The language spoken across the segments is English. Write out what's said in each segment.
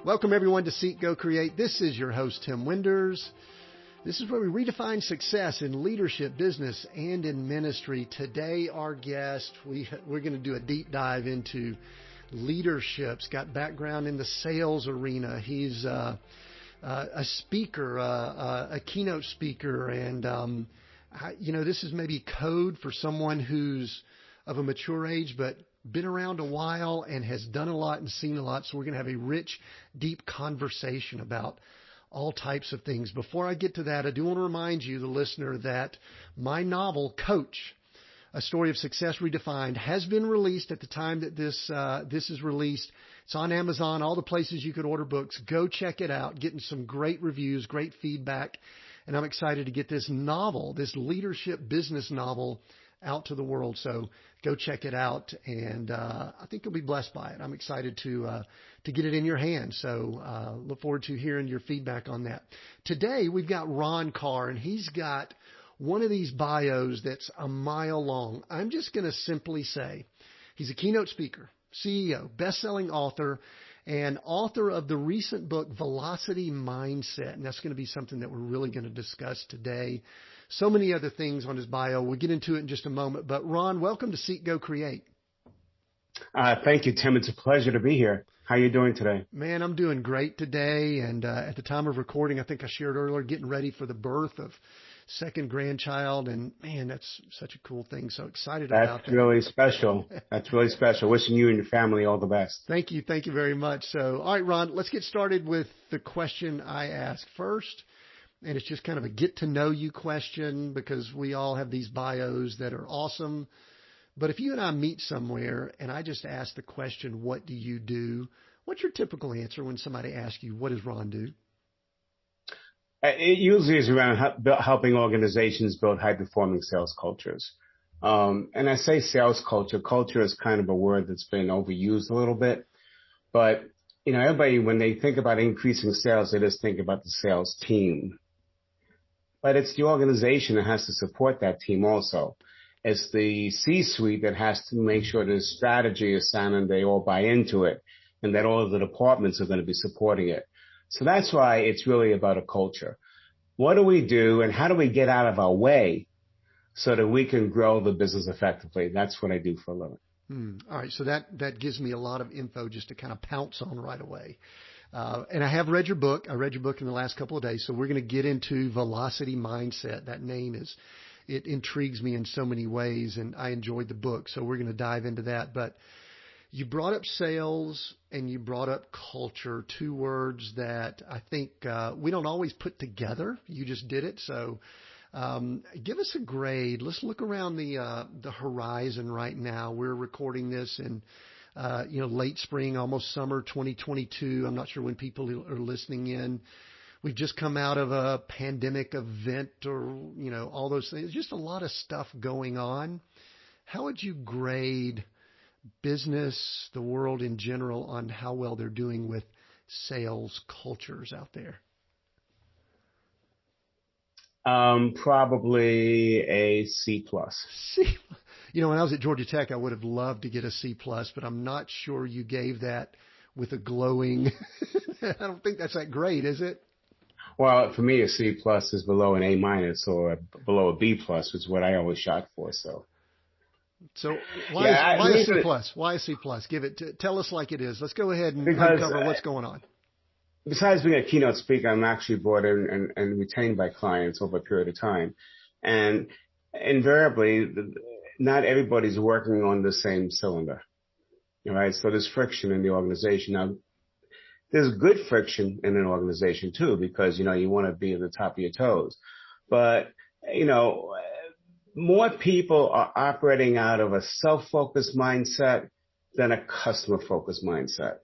Welcome, everyone, to Seek, Go, Create. This is your host, Tim Winders. This is where we redefine success in leadership, business, and in ministry. Today, our guest, we're going to do a deep dive into leadership. He's got background in the sales arena. He's a speaker, a keynote speaker, and this is maybe code for someone who's of a mature age, but been around a while and has done a lot and seen a lot. So we're going to have a rich, deep conversation about all types of things. Before I get to that, I do want to remind you, the listener, that my novel, Coach, A Story of Success Redefined, has been released at the time that this is released. It's on Amazon, all the places you could order books. Go check it out. Getting some great reviews, great feedback. And I'm excited to get this novel, this leadership business novel, out to the world. So go check it out, and I think you'll be blessed by it. I'm excited to get it in your hands. So look forward to hearing your feedback on that. Today we've got Ron Karr, and he's got one of these bios that's a mile long. I'm just going to simply say he's a keynote speaker, CEO, best-selling author, and author of the recent book Velocity Mindset. And that's going to be something that we're really going to discuss today. So many other things on his bio. We'll get into it in just a moment. But Ron, welcome to Seek, Go, Create. Thank you, Tim. It's a pleasure to be here. How are you doing today? Man, I'm doing great today. And at the time of recording, I think I shared earlier, getting ready for the birth of second grandchild. And man, that's such a cool thing. So excited about that. That's really special. That's really special. Wishing you and your family all the best. Thank you. Thank you very much. So, all right, Ron, let's get started with the question I ask first. And it's just kind of a get to know you question, because we all have these bios that are awesome. But if you and I meet somewhere and I just ask the question, what do you do? What's your typical answer when somebody asks you, what does Ron do? It usually is around helping organizations build high-performing sales cultures. And I say sales culture. Culture is kind of a word that's been overused a little bit. But, everybody, when they think about increasing sales, they just think about the sales team. But it's the organization that has to support that team also. It's the C-suite that has to make sure the strategy is sound and they all buy into it, and that all of the departments are going to be supporting it. So that's why it's really about a culture. What do we do, and how do we get out of our way so that we can grow the business effectively? That's what I do for a living. All right. So that gives me a lot of info just to kind of pounce on right away. And I have read your book. I read your book in the last couple of days. So we're going to get into Velocity Mindset. That name it intrigues me in so many ways, and I enjoyed the book. So we're going to dive into that. But you brought up sales and you brought up culture, two words that I think we don't always put together. You just did it. So give us a grade. Let's look around the horizon right now. We're recording this in late spring, almost summer 2022. I'm not sure when people are listening in. We've just come out of a pandemic event, or, all those things. Just a lot of stuff going on. How would you grade business, the world in general, on how well they're doing with sales cultures out there? Probably a C+. C. When I was at Georgia Tech, I would have loved to get a C+, but I'm not sure you gave that with a glowing. I don't think that's that great, is it? Well, for me, a C+ is below an A- or below a B+, which is what I always shot for. So why a C+? Why a C+? Tell us like it is. Let's go ahead and uncover what's going on. Besides being a keynote speaker, I'm actually brought in and retained by clients over a period of time. And invariably, not everybody's working on the same cylinder, right? So there's friction in the organization. Now, there's good friction in an organization too, because, you want to be at the top of your toes. But, more people are operating out of a self-focused mindset than a customer-focused mindset.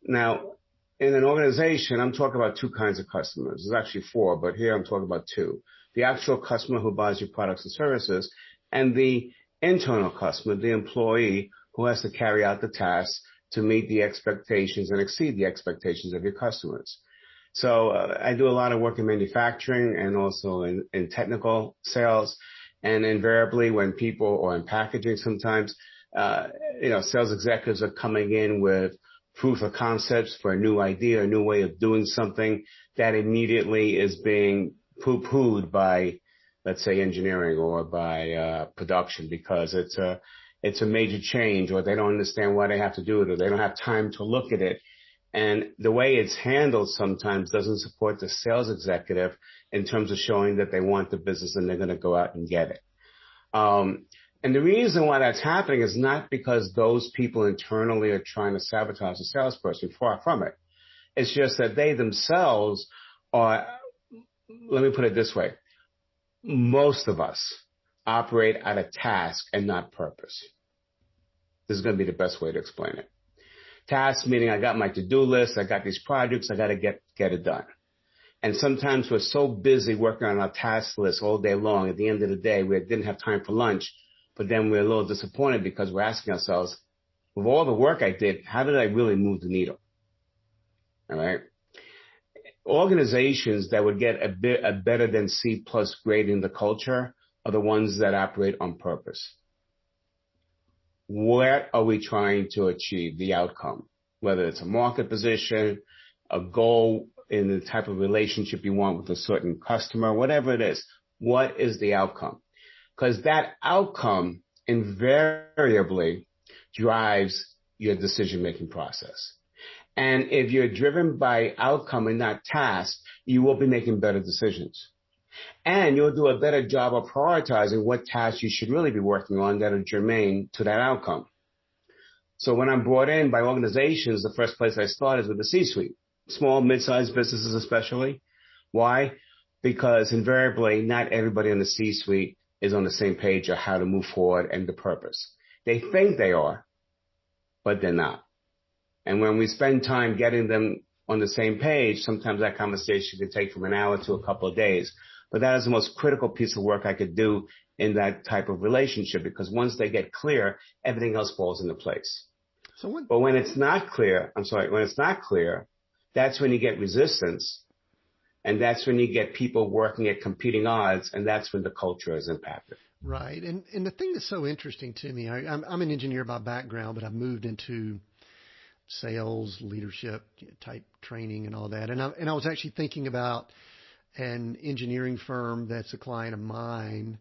Now, in an organization, I'm talking about two kinds of customers. There's actually four, but here I'm talking about two. The actual customer who buys your products and services, and the internal customer, the employee who has to carry out the tasks to meet the expectations and exceed the expectations of your customers. So I do a lot of work in manufacturing and also in technical sales. And invariably when people, or in packaging sometimes, sales executives are coming in with proof of concepts for a new idea, a new way of doing something, that immediately is being poo-pooed by, let's say, engineering or by production, because it's a major change, or they don't understand why they have to do it, or they don't have time to look at it. And the way it's handled sometimes doesn't support the sales executive in terms of showing that they want the business and they're going to go out and get it. And the reason why that's happening is not because those people internally are trying to sabotage the salesperson. Far from it. It's just that they themselves are, let me put it this way, most of us operate out of task and not purpose. This is going to be the best way to explain it. Task meaning I got my to-do list, I got these projects, I got to get it done. And sometimes we're so busy working on our task list all day long, at the end of the day, we didn't have time for lunch, but then we're a little disappointed because we're asking ourselves, with all the work I did, how did I really move the needle? All right. Organizations that would get a better than C+ grade in the culture are the ones that operate on purpose. What are we trying to achieve? The outcome, whether it's a market position, a goal in the type of relationship you want with a certain customer, whatever it is. What is the outcome? Because that outcome invariably drives your decision-making process. And if you're driven by outcome and not task, you will be making better decisions. And you'll do a better job of prioritizing what tasks you should really be working on that are germane to that outcome. So when I'm brought in by organizations, the first place I start is with the C-suite, small, mid-sized businesses especially. Why? Because invariably not everybody in the C-suite is on the same page of how to move forward and the purpose. They think they are, but they're not. And when we spend time getting them on the same page, sometimes that conversation can take from an hour to a couple of days. But that is the most critical piece of work I could do in that type of relationship, because once they get clear, everything else falls into place. But when it's not clear, that's when you get resistance. And that's when you get people working at competing odds. And that's when the culture is impacted. Right. And the thing that's so interesting to me, I'm an engineer by background, but I've moved into sales, leadership type training and all that. And I was actually thinking about an engineering firm that's a client of mine,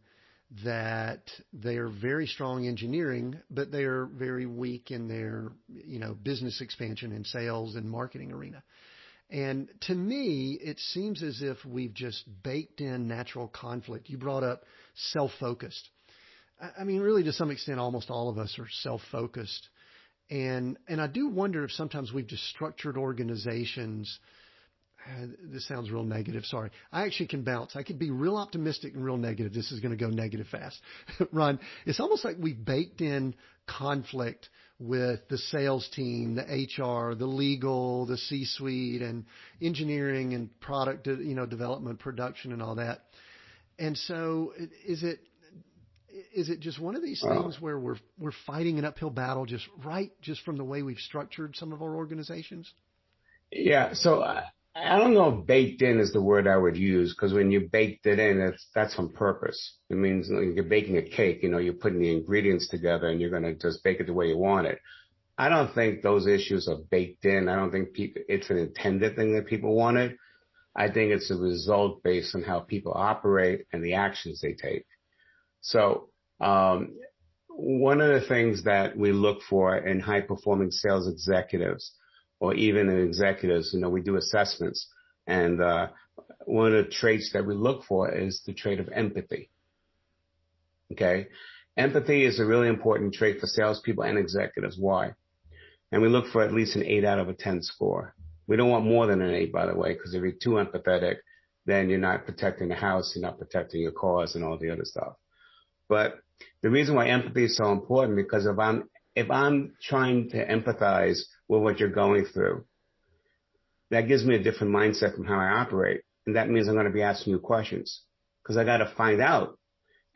that they're very strong engineering, but they're very weak in their, business expansion and sales and marketing arena. And to me, it seems as if we've just baked in natural conflict. You brought up self-focused. I mean, really, to some extent, almost all of us are self-focused. And I do wonder if sometimes we've just structured organizations. This sounds real negative. Sorry. I actually can bounce. I could be real optimistic and real negative. This is going to go negative fast. Ron, it's almost like we baked in conflict with the sales team, the HR, the legal, the C-suite, and engineering and product, development, production, and all that. And so is it just one of these things where we're fighting an uphill battle just from the way we've structured some of our organizations? Yeah. So I don't know if baked in is the word I would use, because when you baked it in, that's on purpose. It means you're baking a cake, you're putting the ingredients together and you're going to just bake it the way you want it. I don't think those issues are baked in. I don't think it's an intended thing that people wanted. I think it's a result based on how people operate and the actions they take. So one of the things that we look for in high-performing sales executives, or even in executives, we do assessments. And one of the traits that we look for is the trait of empathy. Okay? Empathy is a really important trait for salespeople and executives. Why? And we look for at least an 8 out of a 10 score. We don't want more than an 8, by the way, because if you're too empathetic, then you're not protecting the house, you're not protecting your cause and all the other stuff. But the reason why empathy is so important, because if I'm trying to empathize with what you're going through, that gives me a different mindset from how I operate. And that means I'm going to be asking you questions, because I got to find out.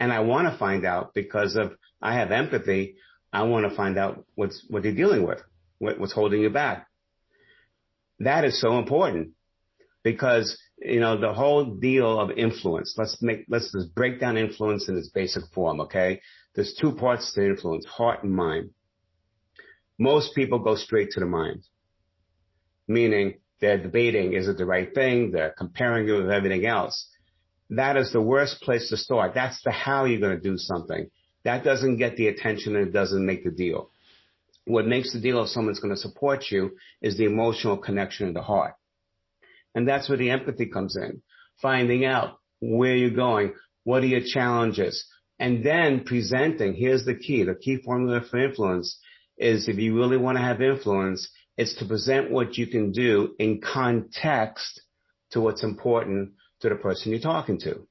And I want to find out, because if I have empathy, I want to find out what you're dealing with, what's holding you back. That is so important, because, the whole deal of influence, let's just break down influence in its basic form. Okay. There's 2 parts to influence, heart and mind. Most people go straight to the mind. meaning they're debating, is it the right thing? They're comparing it with everything else. That is the worst place to start. That's the how you're going to do something. That doesn't get the attention and it doesn't make the deal. What makes the deal if someone's going to support you is the emotional connection in the heart. And that's where the empathy comes in. Finding out where you're going, what are your challenges, and then presenting. Here's the key. The key formula for influence is, if you really want to have influence, it's to present what you can do in context to what's important to the person you're talking to.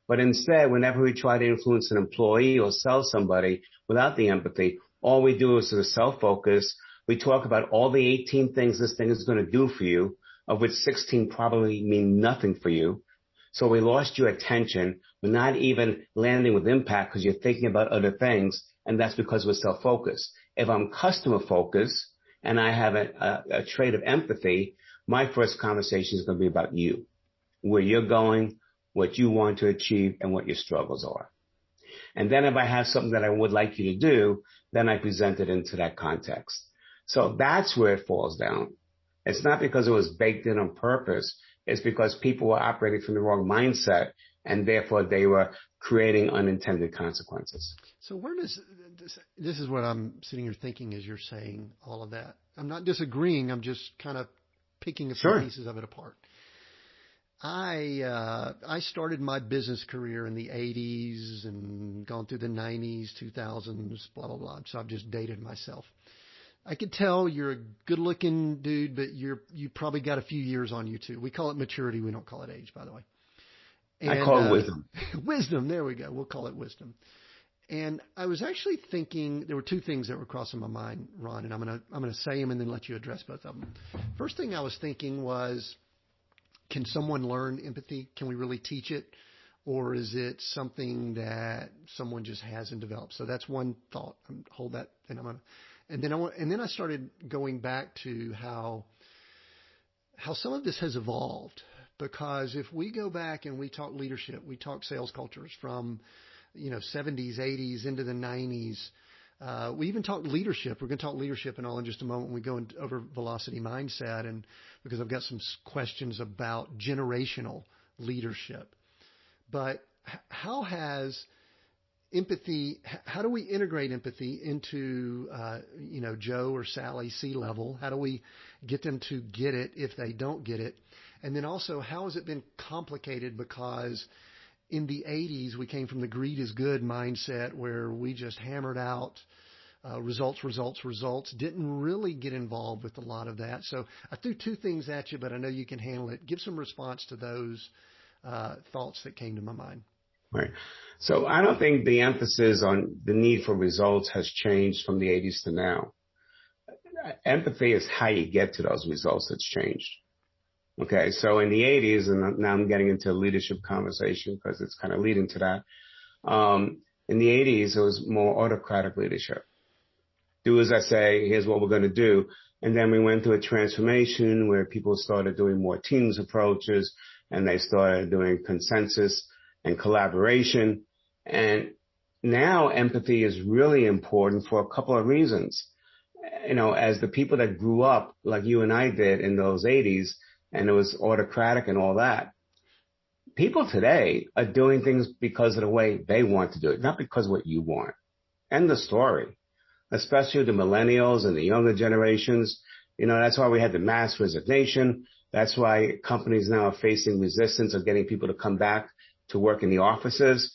But instead, whenever we try to influence an employee or sell somebody without the empathy, all we do is sort of self-focus. We talk about all the 18 things this thing is going to do for you, of which 16 probably mean nothing for you. So we lost your attention. We're not even landing with impact because you're thinking about other things, and that's because we're self-focused. If I'm customer-focused and I have a trait of empathy, my first conversation is going to be about you, where you're going, what you want to achieve, and what your struggles are. And then if I have something that I would like you to do, then I present it into that context. So that's where it falls down. It's not because it was baked in on purpose. It's because people were operating from the wrong mindset, and therefore they were creating unintended consequences. So where does this is what I'm sitting here thinking as you're saying all of that. I'm not disagreeing. I'm just kind of picking a few pieces of it apart. I started my business career in the 80s and gone through the 90s, 2000s, blah, blah, blah. So I've just dated myself. I could tell you're a good-looking dude, but you probably got a few years on you, too. We call it maturity. We don't call it age, by the way. And, I call it wisdom. Wisdom. There we go. We'll call it wisdom. And I was actually thinking, there were two things that were crossing my mind, Ron, and I'm gonna say them and then let you address both of them. First thing I was thinking was, can someone learn empathy? Can we really teach it? Or is it something that someone just has and develops? So that's one thought. Hold that, and then I started going back to how some of this has evolved. Because if we go back and we talk leadership, we talk sales cultures from 70s, 80s into the 90s. We even talked leadership. We're going to talk leadership and all in just a moment when we go over velocity mindset, and because I've got some questions about generational leadership. But how has empathy? How do we integrate empathy into Joe or Sally C-level? How do we get them to get it if they don't get it? And then also, how has it been complicated? Because in the 80s, we came from the greed is good mindset where we just hammered out results, didn't really get involved with a lot of that. So I threw two things at you, but I know you can handle it. Give some response to those thoughts that came to my mind. Right. So I don't think the emphasis on the need for results has changed from the 80s to now. Empathy is how you get to those results that's changed. Okay, so in the 80s, and now I'm getting into a leadership conversation because it's kind of leading to that. In the 80s, it was more autocratic leadership. Do as I say, here's what we're going to do. And then we went through a transformation where people started doing more teams approaches, and they started doing consensus and collaboration. And now empathy is really important for a couple of reasons. As the people that grew up like you and I did in those 80s, and it was autocratic and all that, people today are doing things because of the way they want to do it, not because of what you want. End the story. Especially the millennials and the younger generations. That's why we had the mass resignation. That's why companies now are facing resistance of getting people to come back to work in the offices.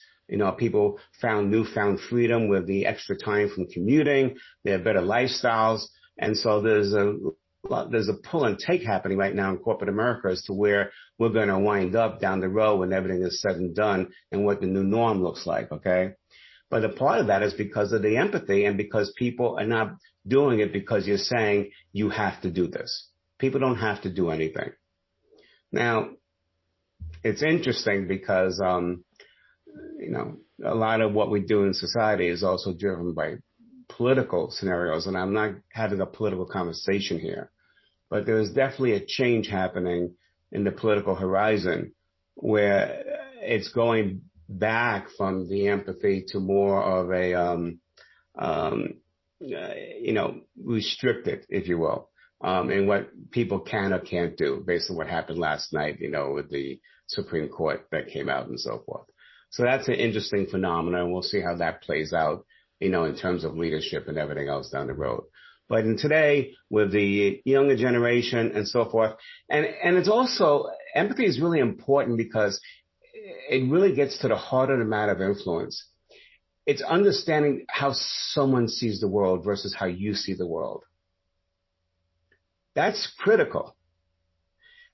People found newfound freedom with the extra time from commuting. They have better lifestyles. And so there's a pull and take happening right now in corporate America as to where we're going to wind up down the road when everything is said and done and what the new norm looks like, okay? But a part of that is because of the empathy and because people are not doing it because you're saying you have to do this. People don't have to do anything. Now, it's interesting because, a lot of what we do in society is also driven by political scenarios, and I'm not having a political conversation here, but there is definitely a change happening in the political horizon where it's going back from the empathy to more of a, restricted, if you will. and what people can or can't do based on what happened last night, with the Supreme Court that came out and so forth. So that's an interesting phenomenon, and we'll see how that plays out, in terms of leadership and everything else down the road. But in today, with the younger generation and so forth, and it's also, empathy is really important because it really gets to the heart of the matter of influence. It's understanding how someone sees the world versus how you see the world. That's critical.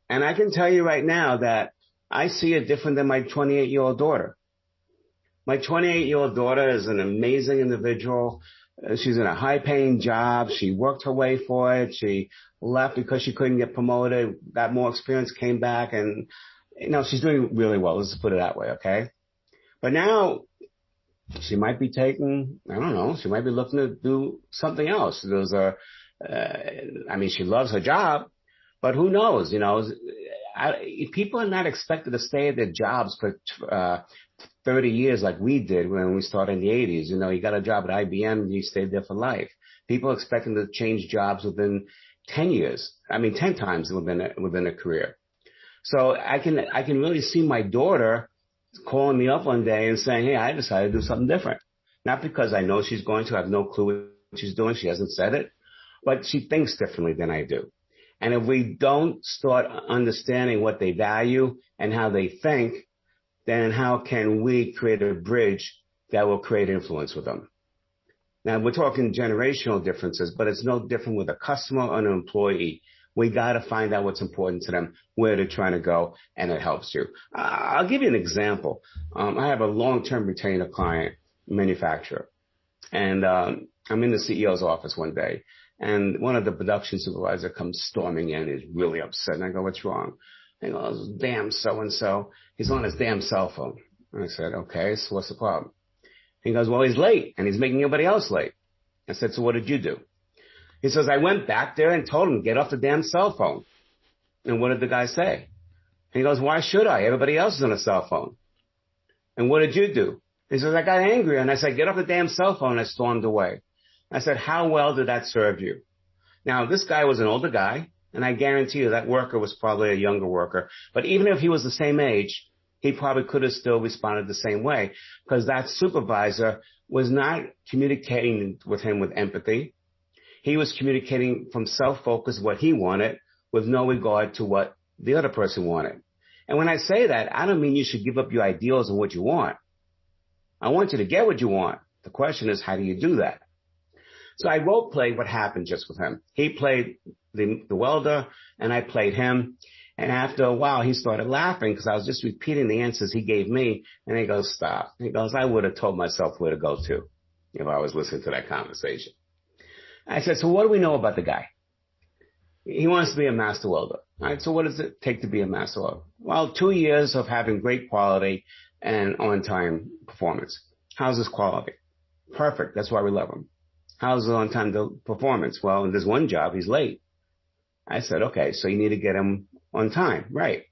And I can tell you right now that I see it different than my 28-year-old daughter. My 28-year-old daughter is an amazing individual. She's in a high-paying job. She worked her way for it. She left because she couldn't get promoted, got more experience, came back, and she's doing really well. Let's put it that way, okay? But now she might be she might be looking to do something else. She loves her job, but who knows? People are not expected to stay at their jobs for 30 years like we did when we started in the 80s. You got a job at IBM and you stayed there for life. People are expecting to change jobs within 10 years. 10 times within a career. So I can really see my daughter calling me up one day and saying, hey, I decided to do something different. Not because I know she's going to. I have no clue what she's doing. She hasn't said it. But she thinks differently than I do. And if we don't start understanding what they value and how they think, then how can we create a bridge that will create influence with them? Now, we're talking generational differences, but it's no different with a customer or an employee. We got to find out what's important to them, where they're trying to go, and it helps you. I'll give you an example. I have a long-term retainer client, manufacturer, and I'm in the CEO's office one day, and one of the production supervisors comes storming in. He's really upset, and I go, what's wrong? He goes, damn so-and-so. He's on his damn cell phone. And I said, okay, so what's the problem? He goes, well, he's late, and he's making everybody else late. I said, so what did you do? He says, I went back there and told him, get off the damn cell phone. And what did the guy say? He goes, why should I? Everybody else is on a cell phone. And what did you do? He says, I got angry, and I said, get off the damn cell phone, and I stormed away. I said, how well did that serve you? Now, this guy was an older guy, and I guarantee you that worker was probably a younger worker. But even if he was the same age, he probably could have still responded the same way, because that supervisor was not communicating with him with empathy. He was communicating from self-focus what he wanted with no regard to what the other person wanted. And when I say that, I don't mean you should give up your ideals and what you want. I want you to get what you want. The question is, how do you do that? So I role played what happened just with him. He played the welder, and I played him. And after a while, he started laughing because I was just repeating the answers he gave me. And he goes, stop. He goes, I would have told myself where to go to if I was listening to that conversation. I said, so what do we know about the guy? He wants to be a master welder. All right, so what does it take to be a master welder? Well, 2 years of having great quality and on-time performance. How's his quality? Perfect. That's why we love him. How's his on-time performance? Well, in this one job, he's late. I said, okay, so you need to get him on time. Right.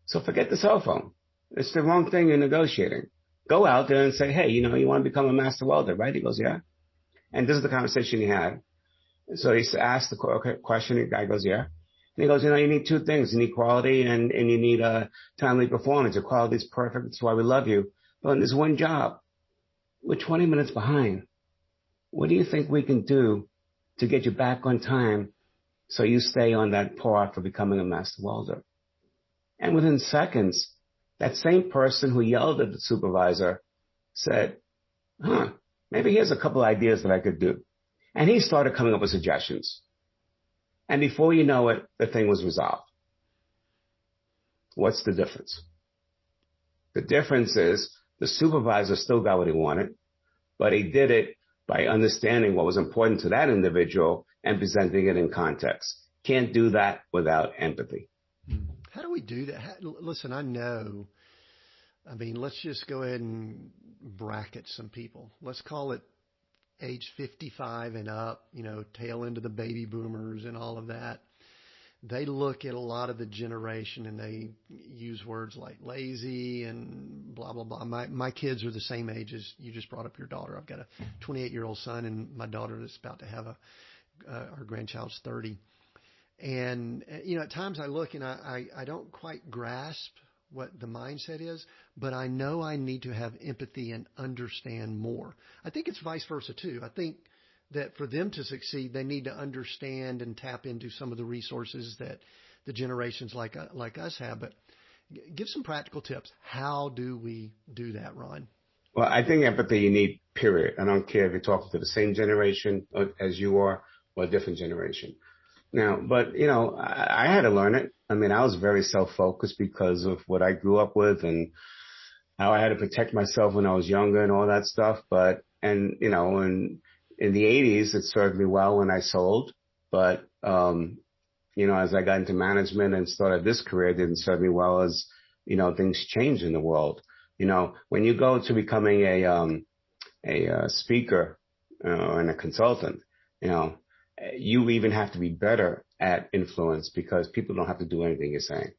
So forget the cell phone. It's the wrong thing you're negotiating. Go out there and say, hey, you want to become a master welder, right? He goes, yeah. And this is the conversation he had. So he asked the question. The guy goes, yeah. And he goes, you need two things. You need quality and you need timely performance. Your quality is perfect. That's why we love you. But in this one job, we're 20 minutes behind. What do you think we can do to get you back on time so you stay on that path for becoming a master welder? And within seconds, that same person who yelled at the supervisor said, maybe here's a couple ideas that I could do. And he started coming up with suggestions. And before you know it, the thing was resolved. What's the difference? The difference is the supervisor still got what he wanted, but he did it by understanding what was important to that individual and presenting it in context. Can't do that without empathy. How do we do that? Listen, let's just go ahead and bracket some people. Let's call it age 55 and up, tail end of the baby boomers and all of that. They look at a lot of the generation and they use words like lazy and blah, blah, blah. My kids are the same age as you just brought up your daughter. I've got a 28-year-old son and my daughter is about to have a Our grandchild's 30. And, at times I look and I don't quite grasp what the mindset is, but I know I need to have empathy and understand more. I think it's vice versa too. I think that for them to succeed, they need to understand and tap into some of the resources that the generations like us have. But give some practical tips. How do we do that, Ron? Well, I think empathy you need, period. I don't care if you're talking to the same generation as you are or a different generation. Now, but, I had to learn it. I mean, I was very self-focused because of what I grew up with and how I had to protect myself when I was younger and all that stuff. But, in the 80s, it served me well when I sold. But, as I got into management and started this career, it didn't serve me well as, things changed in the world. When you go to becoming a speaker and a consultant, you even have to be better at influence because people don't have to do anything you're saying.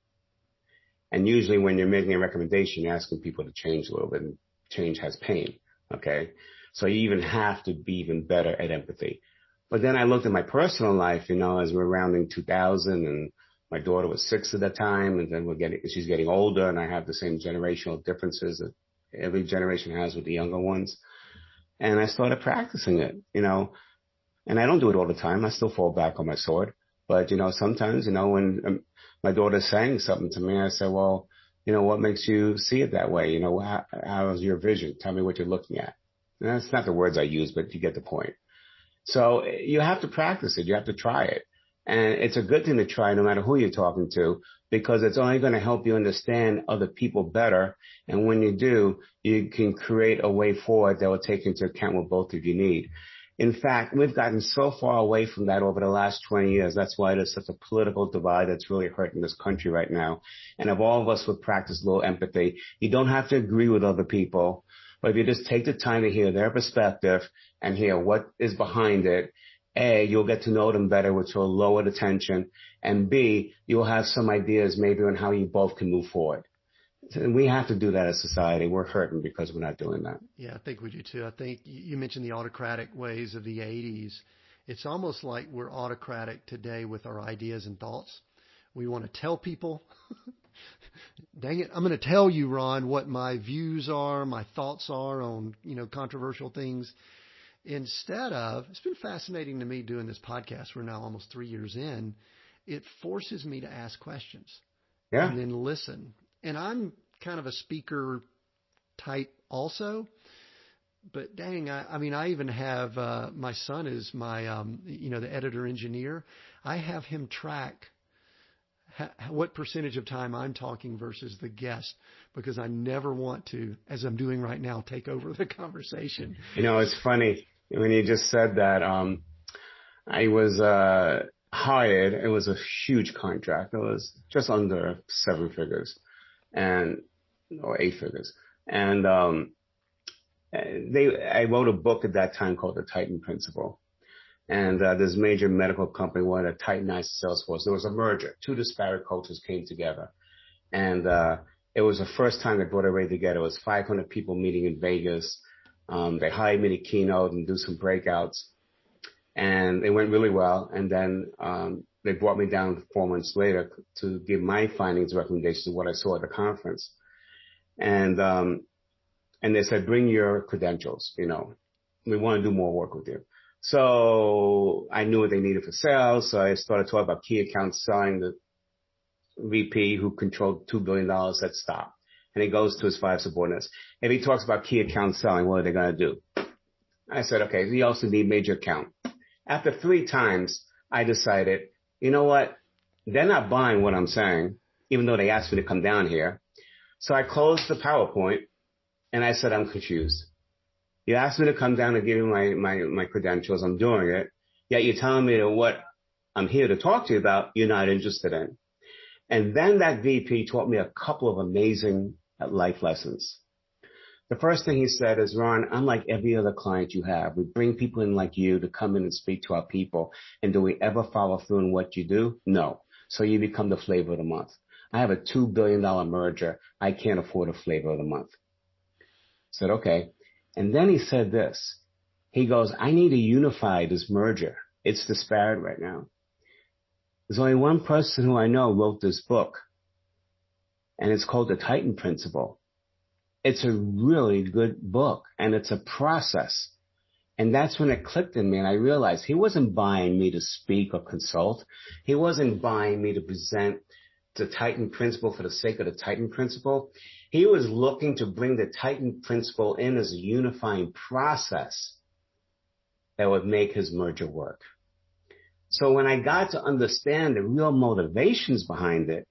And usually when you're making a recommendation, you're asking people to change a little bit, and change has pain. Okay. So you even have to be even better at empathy. But then I looked at my personal life, as we're rounding 2000 and my daughter was 6 at that time, and then she's getting older, and I have the same generational differences that every generation has with the younger ones. And I started practicing it, and I don't do it all the time. I still fall back on my sword. But, sometimes, when my daughter's saying something to me, I say, well, what makes you see it that way? How's your vision? Tell me what you're looking at. And that's not the words I use, but you get the point. So you have to practice it. You have to try it. And it's a good thing to try no matter who you're talking to, because it's only going to help you understand other people better. And when you do, you can create a way forward that will take into account what both of you need. In fact, we've gotten so far away from that over the last 20 years. That's why there's such a political divide that's really hurting this country right now. And if all of us would practice a little empathy, you don't have to agree with other people, but if you just take the time to hear their perspective and hear what is behind it, A, you'll get to know them better, which will lower the tension, and B, you'll have some ideas maybe on how you both can move forward. And we have to do that as society. We're hurting because we're not doing that. Yeah, I think we do too. I think you mentioned the autocratic ways of the 80s. It's almost like we're autocratic today with our ideas and thoughts. We want to tell people, dang it, I'm going to tell you, Ron, what my views are, my thoughts are on, controversial things. Instead of, it's been fascinating to me doing this podcast. We're now almost 3 years in. It forces me to ask questions and then listen. And I'm kind of a speaker type also, but dang, I even have, my son is my, the editor engineer. I have him track what percentage of time I'm talking versus the guest, because I never want to, as I'm doing right now, take over the conversation. It's funny when you just said that. I was hired. It was a huge contract. It was just under 7 figures. Or 8 figures. And I wrote a book at that time called The Titan Principle. And this major medical company wanted to titanize the sales force. There was a merger. 2 disparate cultures came together. And it was the first time they brought everybody together. It was 500 people meeting in Vegas. They hired me to keynote and do some breakouts. And it went really well. And then they brought me down 4 months later to give my findings, recommendations of what I saw at the conference. And they said, bring your credentials, we want to do more work with you. So I knew what they needed for sales. So I started talking about key account selling. The VP who controlled $2 billion said, stop. And he goes to his 5 subordinates. If he talks about key account selling, what are they going to do? I said, okay, we also need major account. After 3 times, I decided, you know what? They're not buying what I'm saying, even though they asked me to come down here. So I closed the PowerPoint and I said, I'm confused. You asked me to come down and give you my credentials. I'm doing it. Yet you're telling me that what I'm here to talk to you about, you're not interested in. And then that VP taught me a couple of amazing life lessons. The first thing he said is, Ron, unlike every other client you have, we bring people in like you to come in and speak to our people. And do we ever follow through in what you do? No. So you become the flavor of the month. I have a $2 billion merger. I can't afford a flavor of the month. I said, okay. And then he said this. He goes, I need to unify this merger. It's disparate right now. There's only one person who I know wrote this book, and it's called The Titan Principle. It's a really good book, and it's a process. And that's when it clicked in me, and I realized he wasn't buying me to speak or consult. He wasn't buying me to present the Titan Principle for the sake of the Titan Principle. He was looking to bring the Titan Principle in as a unifying process that would make his merger work. So when I got to understand the real motivations behind it,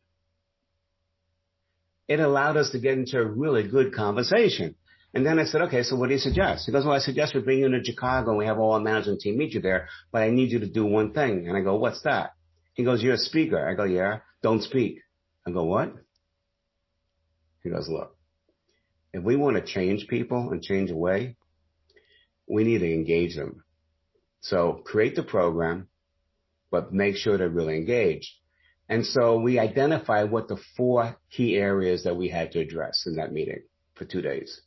it allowed us to get into a really good conversation. And then I said, okay, so what do you suggest? He goes, well, I suggest we bring you to Chicago and we have all our management team meet you there, but I need you to do one thing. And I go, what's that? He goes, you're a speaker. I go, yeah, don't speak. I go, what? He goes, look, if we want to change people and change a way, we need to engage them. So create the program, but make sure they're really engaged. And so we identified what the 4 key areas that we had to address in that meeting for 2 days.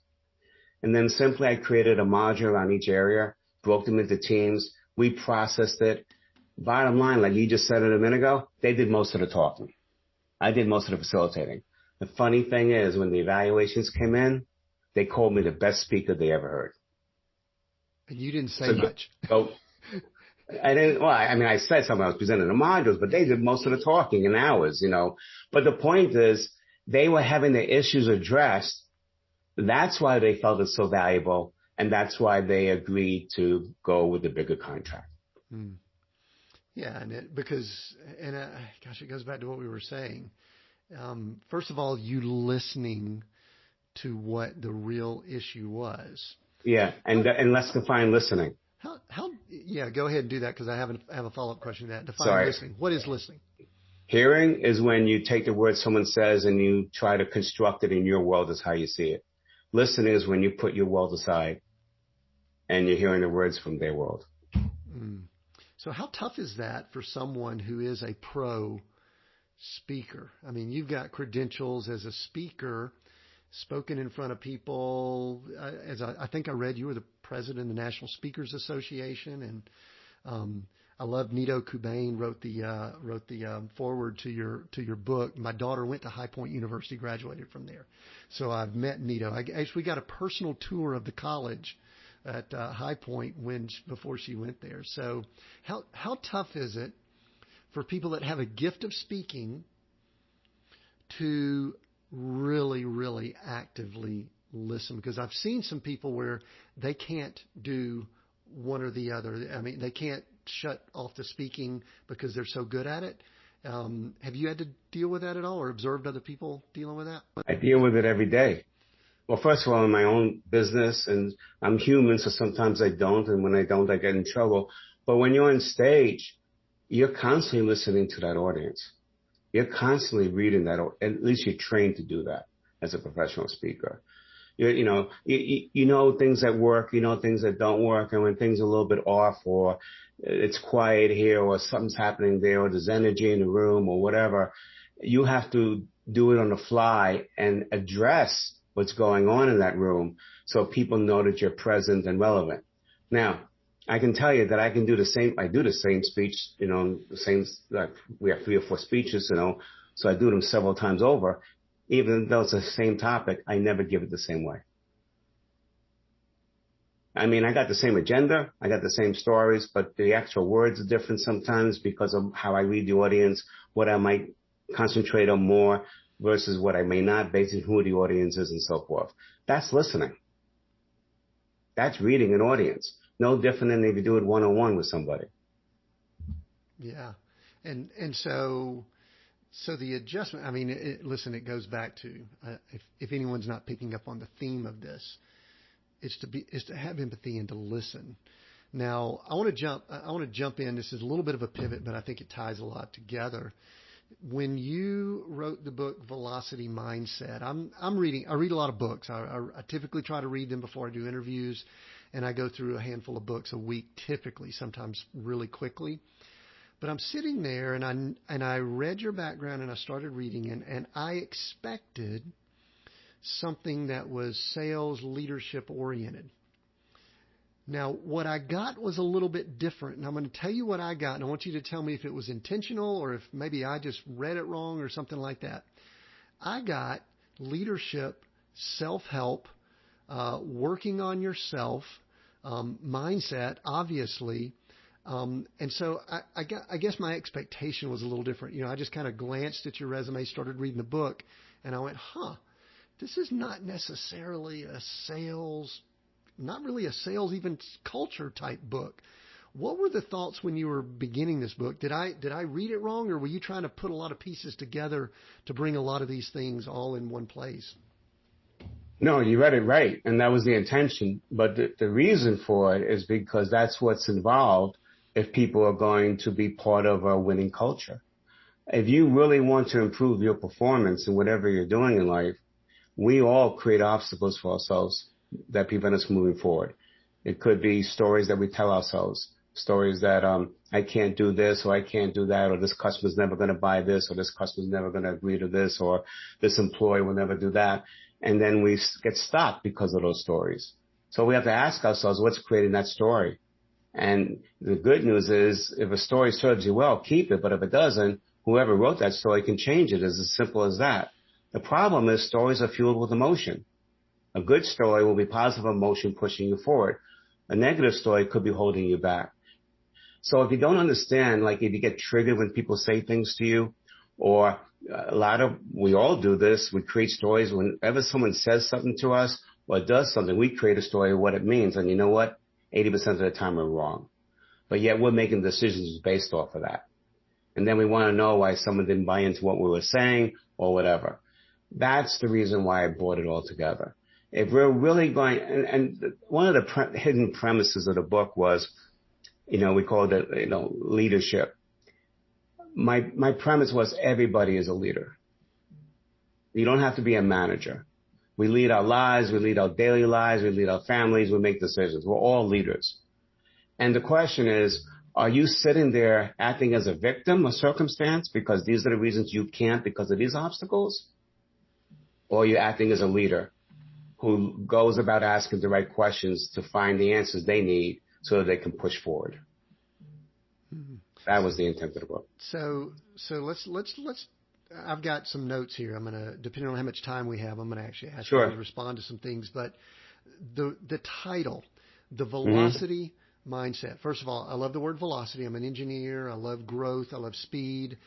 And then simply I created a module on each area, broke them into teams. We processed it. Bottom line, like you just said it a minute ago, they did most of the talking. I did most of the facilitating. The funny thing is when the evaluations came in, they called me the best speaker they ever heard. And you didn't say much. So I didn't, well, I mean, I said something, I was presenting the modules, but they did most of the talking in hours, you know. But the point is, they were having the issues addressed. That's why they felt it's so valuable, and that's why they agreed to go with the bigger contract. Hmm. Yeah, and it goes back to what we were saying. First of all, you listening to what the real issue was. Yeah, and let's define listening. Yeah, go ahead and do that because I have a follow-up question to that. Sorry. Listening. What is listening? Hearing is when you take the word someone says and you try to construct it in your world as how you see it. Listening is when you put your world aside and you're hearing the words from their world. Mm. So how tough is that for someone who is a pro speaker? I mean, you've got credentials as a speaker, spoken in front of people. I think I read you were the president of the National Speakers Association, and I love Nito Kubain wrote the forward to your book. My daughter went to High Point University, graduated from there, so I've met Nito. We got a personal tour of the college at High Point before she went there. So how tough is it for people that have a gift of speaking to really, really actively listen? Because I've seen some people where they can't do one or the other. I mean, they can't shut off the speaking because they're so good at it. Have you had to deal with that at all or observed other people dealing with that? I deal with it every day. Well, first of all, in my own business, and I'm human, so sometimes I don't, and when I don't, I get in trouble. But when you're on stage, you're constantly listening to that audience. You're constantly reading that, at least you're trained to do that as a professional speaker. You know things that work, you know things that don't work, and when things are a little bit off, or it's quiet here, or something's happening there, or there's energy in the room, or whatever, you have to do it on the fly and address what's going on in that room so people know that you're present and relevant. Now, I can tell you that I can do the same. I do the same speech, like we have 3 or 4 speeches, so I do them several times over. Even though it's the same topic, I never give it the same way. I mean, I got the same agenda, I got the same stories, but the actual words are different sometimes because of how I read the audience, what I might concentrate on more versus what I may not, based on who the audience is and so forth. That's listening. That's reading an audience. No different than if you do it one-on-one with somebody. Yeah. And so the adjustment, I mean, it goes back to, if anyone's not picking up on the theme of this, is to have empathy and to listen. Now, I want to jump in. This is a little bit of a pivot, but I think it ties a lot together. When you wrote the book Velocity Mindset, I read a lot of books. I typically try to read them before I do interviews, and I go through a handful of books a week, typically, sometimes really quickly. But I'm sitting there, and I read your background, and I started reading, and I expected something that was sales leadership oriented. Now, what I got was a little bit different, and I'm going to tell you what I got, and I want you to tell me if it was intentional or if maybe I just read it wrong or something like that. I got leadership, self-help, working on yourself, mindset, obviously. And so I guess my expectation was a little different. You know, I just kind of glanced at your resume, started reading the book, and I went, this is not necessarily not really a sales, even culture type book. What were the thoughts when you were beginning this book? Did I read it wrong, or were you trying to put a lot of pieces together to bring a lot of these things all in one place? No, you read it right, and that was the intention. But the reason for it is because that's what's involved if people are going to be part of a winning culture. If you really want to improve your performance in whatever you're doing in life, we all create obstacles for ourselves that prevent us moving forward. It could be stories that we tell ourselves, stories that I can't do this or I can't do that, or this customer's never going to buy this, or this customer's never going to agree to this, or this employee will never do that. And then we get stopped because of those stories. So we have to ask ourselves, what's creating that story? And the good news is, if a story serves you well, keep it. But if it doesn't, whoever wrote that story can change it. It's as simple as that. The problem is stories are fueled with emotion. A good story will be positive emotion pushing you forward. A negative story could be holding you back. So if you don't understand, like if you get triggered when people say things to you, or we all do this, we create stories. Whenever someone says something to us or does something, we create a story of what it means. And you know what? 80% of the time we're wrong. But yet we're making decisions based off of that. And then we want to know why someone didn't buy into what we were saying or whatever. That's the reason why I brought it all together. If we're really going, and one of the hidden premises of the book was, we called it, leadership. My premise was everybody is a leader. You don't have to be a manager. We lead our lives, we lead our daily lives, we lead our families, we make decisions. We're all leaders. And the question is, are you sitting there acting as a victim of circumstance because these are the reasons you can't because of these obstacles? Or are you acting as a leader who goes about asking the right questions to find the answers they need so that they can push forward? Mm-hmm. That was the intent of the book. So let's. I've got some notes here. I'm gonna, depending on how much time we have, I'm gonna actually ask you to respond to some things. But the title, the velocity mindset. First of all, I love the word velocity. I'm an engineer. I love growth. I love speed,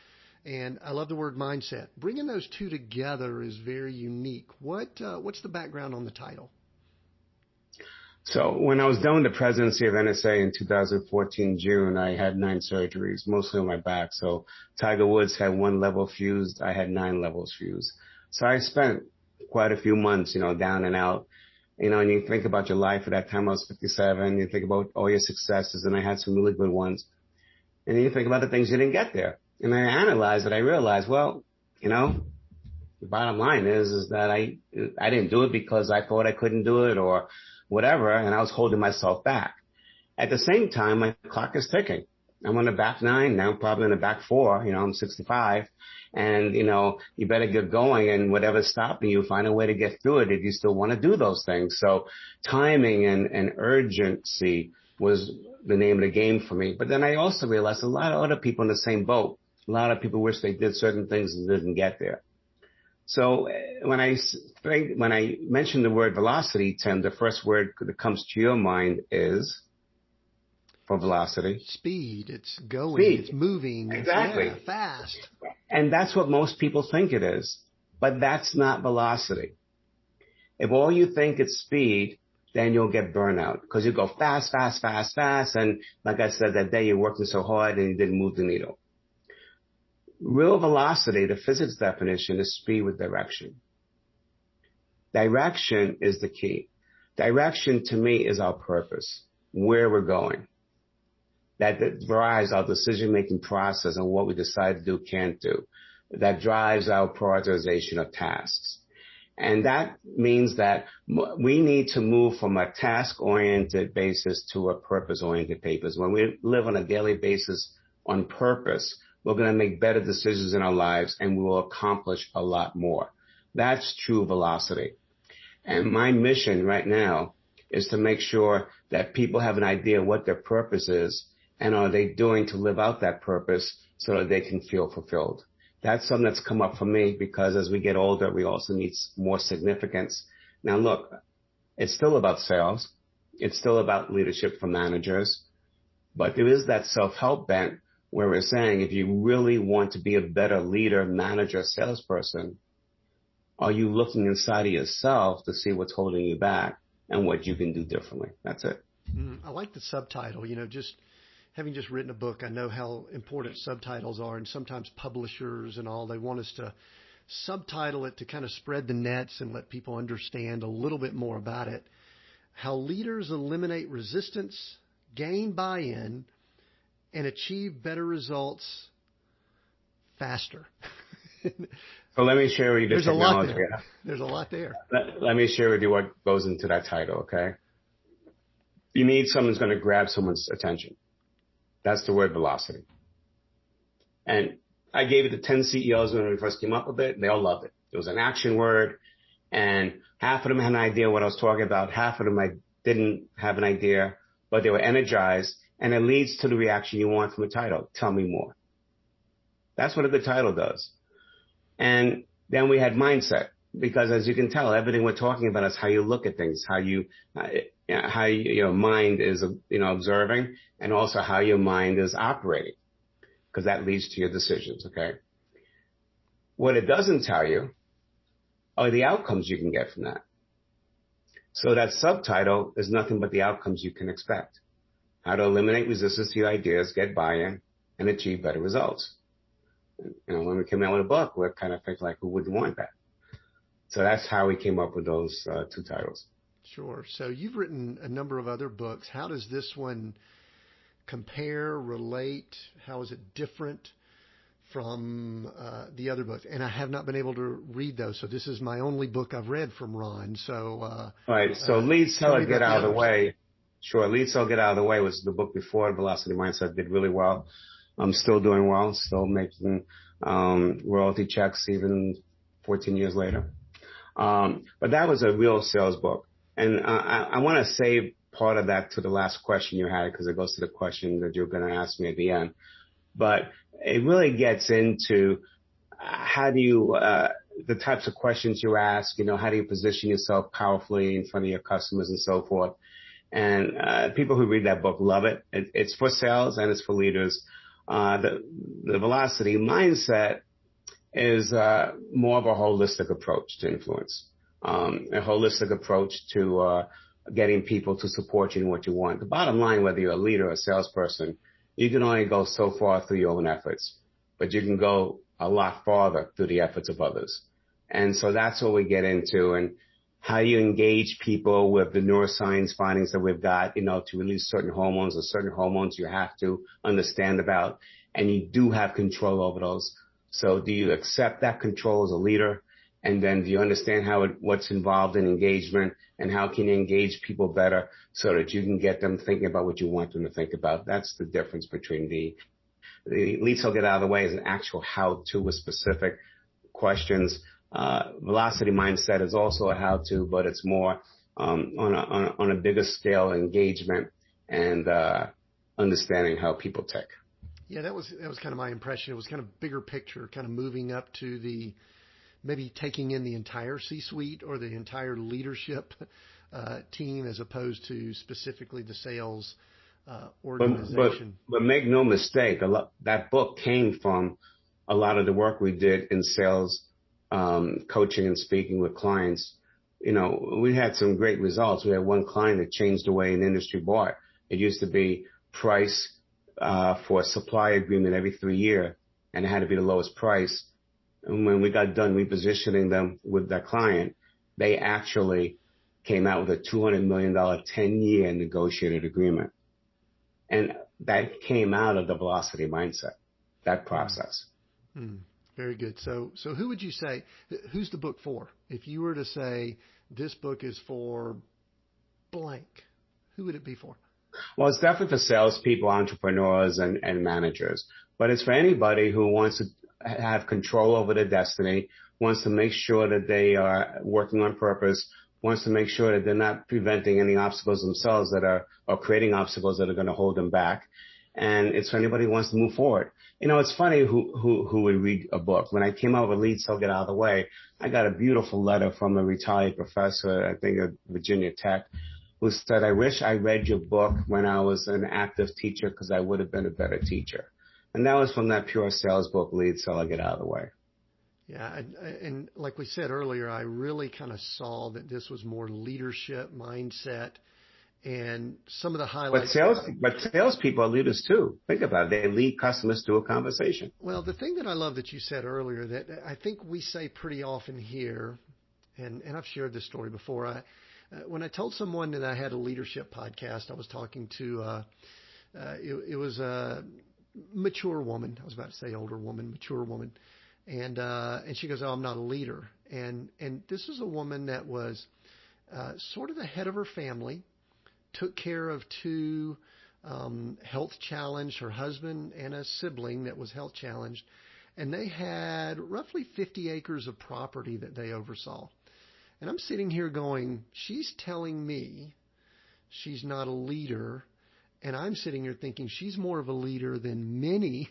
and I love the word mindset. Bringing those two together is very unique. What's the background on the title? So when I was done with the presidency of NSA in 2014, June, I had 9 surgeries, mostly on my back. So Tiger Woods had 1 level fused. I had 9 levels fused. So I spent quite a few months, down and out. And you think about your life at that time, I was 57. You think about all your successes, and I had some really good ones. And then you think about the things you didn't get there. And I analyzed it. I realized, well, the bottom line is that I didn't do it because I thought I couldn't do it or whatever, and I was holding myself back. At the same time, my clock is ticking. I'm on the back 9, now I'm probably on the back 4, I'm 65, and, you better get going, and whatever's stopping you, find a way to get through it if you still want to do those things. So timing and urgency was the name of the game for me. But then I also realized a lot of other people in the same boat. A lot of people wish they did certain things and didn't get there. So when I mention the word velocity, Tim, the first word that comes to your mind is, for velocity? Speed. It's going. It's moving. Exactly. Yeah, fast. And that's what most people think it is. But that's not velocity. If all you think it's speed, then you'll get burnout because you go fast, fast, fast, fast. And like I said, that day you're working so hard and you didn't move the needle. Real velocity, the physics definition, is speed with direction. Direction is the key. Direction, to me, is our purpose, where we're going. That drives our decision-making process and what we decide to do, can't do. That drives our prioritization of tasks. And that means that we need to move from a task-oriented basis to a purpose-oriented basis. When we live on a daily basis on purpose, we're going to make better decisions in our lives, and we will accomplish a lot more. That's true velocity. And my mission right now is to make sure that people have an idea what their purpose is and are they doing to live out that purpose so that they can feel fulfilled. That's something that's come up for me because as we get older, we also need more significance. Now, look, it's still about sales. It's still about leadership for managers. But there is that self-help bent where we're saying if you really want to be a better leader, manager, salesperson, are you looking inside of yourself to see what's holding you back and what you can do differently? That's it. I like the subtitle. Just having just written a book, I know how important subtitles are, and sometimes publishers and all, they want us to subtitle it to kind of spread the nets and let people understand a little bit more about it. How leaders eliminate resistance, gain buy-in, and achieve better results faster. So let me share with you the technology. There's a lot there. Let me share with you what goes into that title, okay? You need someone who's going to grab someone's attention. That's the word velocity. And I gave it to 10 CEOs when we first came up with it. They all loved it. It was an action word, and half of them had an idea what I was talking about. Half of them I didn't have an idea, but they were energized, and it leads to the reaction you want from a title. Tell me more. That's what a good title does. And then we had mindset, because as you can tell, everything we're talking about is how you look at things, how your mind is, observing, and also how your mind is operating, because that leads to your decisions, okay? What it doesn't tell you are the outcomes you can get from that. So that subtitle is nothing but the outcomes you can expect. How to eliminate resistance to your ideas, get buy-in, and achieve better results. When we came out with a book, we're kind of thinking like, who wouldn't want that? So that's how we came up with those two titles. Sure. So you've written a number of other books. How does this one compare, relate? How is it different from the other books? And I have not been able to read those. So this is my only book I've read from Ron. So all right. So Lead, Sell, Get Out of the Way. Sure. Lead, Sell, Get Out of the Way was the book before. Velocity Mindset did really well. I'm still doing well, still making royalty checks even 14 years later. But that was a real sales book. And I want to save part of that to the last question you had, because it goes to the question that you're going to ask me at the end. But it really gets into how do you, the types of questions you ask, how do you position yourself powerfully in front of your customers and so forth. And people who read that book love it. It's for sales and it's for leaders. The velocity mindset is more of a holistic approach to influence, a holistic approach to getting people to support you in what you want. The bottom line, whether you're a leader or a salesperson, you can only go so far through your own efforts, but you can go a lot farther through the efforts of others. And so that's what we get into, and how you engage people with the neuroscience findings that we've got, to release certain hormones, or certain hormones you have to understand about, and you do have control over those. So do you accept that control as a leader? And then do you understand what's involved in engagement, and how can you engage people better so that you can get them thinking about what you want them to think about? That's the difference between the Lead, Sell, Get Out of the Way is an actual how-to with specific questions. Velocity Mindset is also a how-to, but it's more on a bigger scale engagement and understanding how people tick. Yeah, that was kind of my impression. It was kind of bigger picture, kind of moving up to maybe taking in the entire C-suite or the entire leadership team, as opposed to specifically the sales organization. But make no mistake, that book came from a lot of the work we did in sales, coaching and speaking with clients. We had some great results. We had one client that changed the way an industry bought. It used to be price for a supply agreement every 3 years, and it had to be the lowest price. And when we got done repositioning them with that client, they actually came out with a $200 million 10-year negotiated agreement. And that came out of the velocity mindset, that process. Very good. So who would you say, who's the book for? If you were to say this book is for blank, who would it be for? Well, it's definitely for salespeople, entrepreneurs, and managers. But it's for anybody who wants to have control over their destiny, wants to make sure that they are working on purpose, wants to make sure that they're not preventing any obstacles themselves that are, or creating obstacles that are going to hold them back. And it's for anybody who wants to move forward. You know, it's funny who would read a book. When I came out with Lead So Get Out of the Way, I got a beautiful letter from a retired professor, I think at Virginia Tech, who said, I wish I read your book when I was an active teacher because I would have been a better teacher. And that was from that pure sales book, Lead So Get Out of the Way. Yeah, and like we said earlier, I really kind of saw that this was more leadership mindset. And some of the highlights. But salespeople are leaders too. Think about it. They lead customers through a conversation. Well, the thing that I love that you said earlier that I think we say pretty often here, and I've shared this story before. When I told someone that I had a leadership podcast, I was talking to, it was a mature woman. I was about to say older woman, mature woman. And she goes, oh, I'm not a leader. And this is a woman that was sort of the head of her family. Took care of two health challenged, her husband and a sibling that was health challenged. And they had roughly 50 acres of property that they oversaw. And I'm sitting here going, she's telling me she's not a leader. And I'm sitting here thinking she's more of a leader than many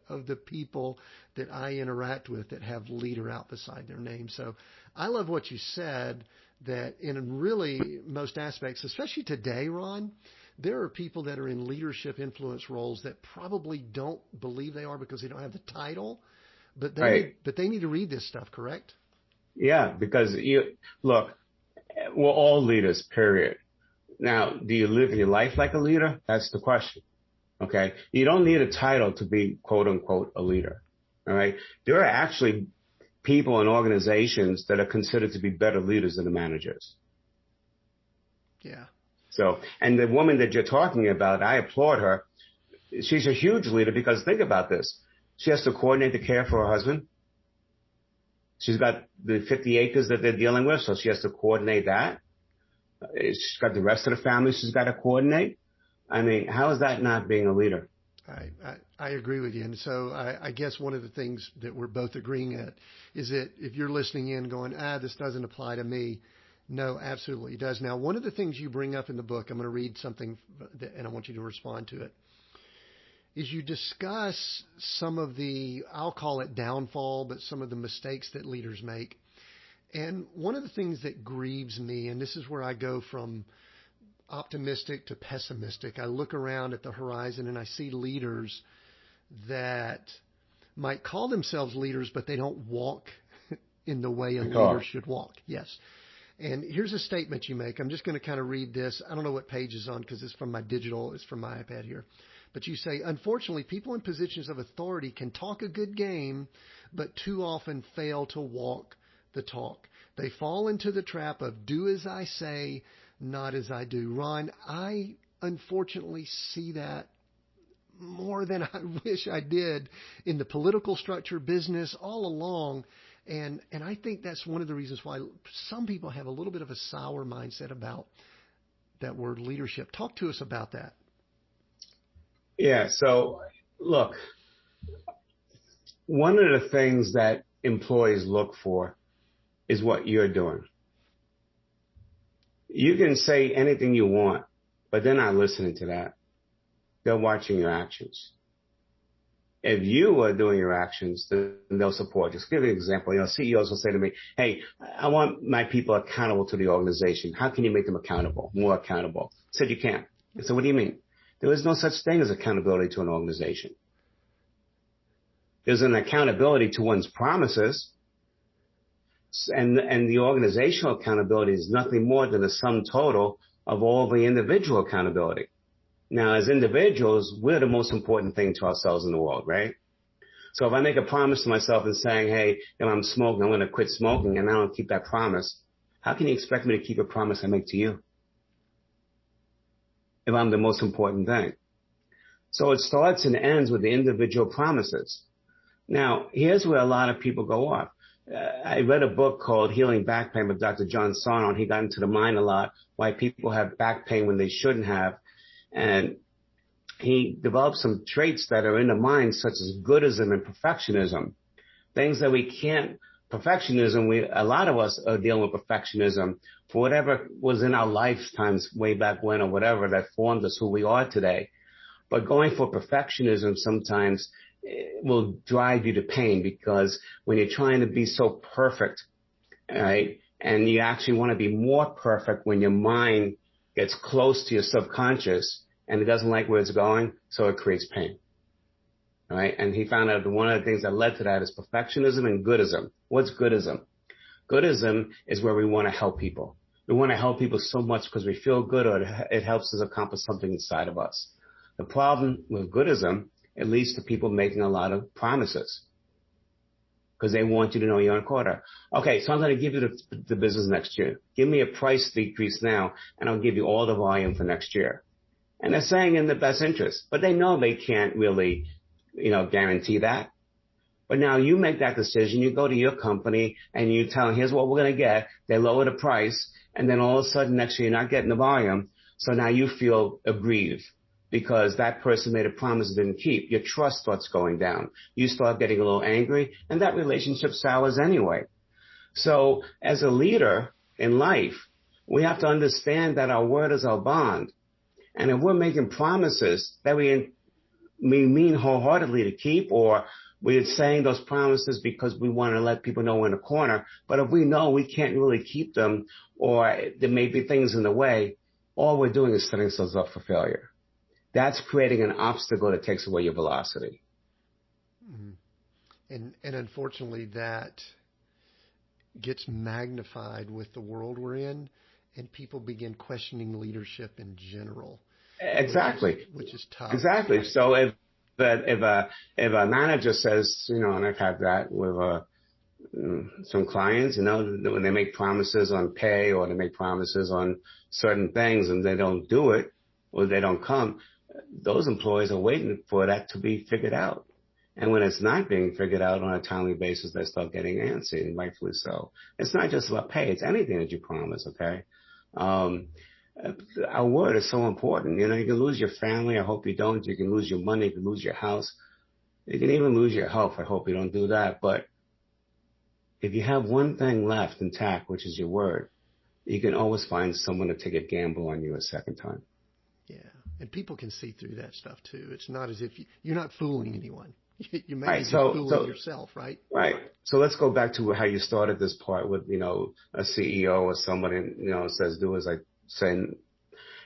of the people that I interact with that have leader out beside their name. So I love what you said, that in really most aspects, especially today, Ron, there are people that are in leadership influence roles that probably don't believe they are because they don't have the title, but they need to read this stuff, correct? Yeah, because look, we're all leaders, period. Now, do you live your life like a leader? That's the question. Okay. You don't need a title to be quote unquote a leader. All right. There are actually people and organizations that are considered to be better leaders than the managers. Yeah. So, and the woman that you're talking about, I applaud her. She's a huge leader because think about this. She has to coordinate the care for her husband. She's got the 50 acres that they're dealing with, so she has to coordinate that. She's got the rest of the family she's got to coordinate. I mean, how is that not being a leader? I agree with you. And so I guess one of the things that we're both agreeing at is that if you're listening in going, this doesn't apply to me. No, absolutely it does. Now, one of the things you bring up in the book, I'm going to read something and I want you to respond to it, is you discuss some of the, I'll call it downfall, but some of the mistakes that leaders make. And one of the things that grieves me, and this is where I go from optimistic to pessimistic. I look around at the horizon and I see leaders that might call themselves leaders, but they don't walk in the way a leader should walk. Yes. And here's a statement you make. I'm just going to kind of read this. I don't know what page it's on because it's from my iPad here. But you say, unfortunately, people in positions of authority can talk a good game, but too often fail to walk the talk. They fall into the trap of do as I say, not as I do. Ron, I unfortunately see that more than I wish I did in the political structure, business, all along. And I think that's one of the reasons why some people have a little bit of a sour mindset about that word leadership. Talk to us about that. Yeah. So look, one of the things that employees look for is what you're doing. You can say anything you want, but they're not listening to that. They're watching your actions. If you are doing your actions, then they'll support. Just give you an example. CEOs will say to me, hey, I want my people accountable to the organization. How can you make them accountable, more accountable? I said, you can't. I said, what do you mean? There is no such thing as accountability to an organization. There's an accountability to one's promises. And the organizational accountability is nothing more than the sum total of all the individual accountability. Now, as individuals, we're the most important thing to ourselves in the world, right? So if I make a promise to myself and saying, hey, if I'm smoking, I'm going to quit smoking, and I don't keep that promise, how can you expect me to keep a promise I make to you if I'm the most important thing? So it starts and ends with the individual promises. Now, here's where a lot of people go off. I read a book called Healing Back Pain with Dr. John Sarno, and he got into the mind a lot, why people have back pain when they shouldn't have. And he developed some traits that are in the mind, such as goodism and perfectionism, things that we can't perfectionism, a lot of us are dealing with perfectionism for whatever was in our lifetimes way back when or whatever that formed us who we are today. But going for perfectionism sometimes will drive you to pain, because when you're trying to be so perfect, right, and you actually want to be more perfect when your mind gets close to your subconscious and it doesn't like where it's going, so it creates pain. Right? And he found out that one of the things that led to that is perfectionism and goodism. What's goodism? Goodism is where we want to help people. We want to help people so much because we feel good, or it helps us accomplish something inside of us. The problem with goodism, it leads to people making a lot of promises because they want you to know you're on quarter. Okay, so I'm going to give you the business next year. Give me a price decrease now, and I'll give you all the volume for next year. And they're saying in the best interest, but they know they can't really guarantee that. But now you make that decision. You go to your company and you tell them, here's what we're going to get. They lower the price. And then all of a sudden next year, you're not getting the volume. So now you feel aggrieved because that person made a promise and didn't keep. Your trust starts going down. You start getting a little angry, and that relationship sours anyway. So as a leader in life, we have to understand that our word is our bond. And if we're making promises that we mean wholeheartedly to keep, or we're saying those promises because we want to let people know we're in a corner, but if we know we can't really keep them, or there may be things in the way, all we're doing is setting ourselves up for failure. That's creating an obstacle that takes away your velocity. Mm-hmm. And unfortunately, that gets magnified with the world we're in, and people begin questioning leadership in general. Exactly. Which is tough. Exactly. So if a manager says, and I've had that with some clients, when they make promises on pay, or they make promises on certain things and they don't do it, or they don't come, those employees are waiting for that to be figured out. And when it's not being figured out on a timely basis, they start getting antsy, and rightfully so. It's not just about pay. It's anything that you promise, okay? Our word is so important. You can lose your family. I hope you don't. You can lose your money. You can lose your house. You can even lose your health. I hope you don't do that. But if you have one thing left intact, which is your word, you can always find someone to take a gamble on you a second time. Yeah. And people can see through that stuff too. It's not as if you're not fooling anyone. You may be just fooling yourself, right? Right. So let's go back to how you started this part with, a CEO or somebody, says, do as I say,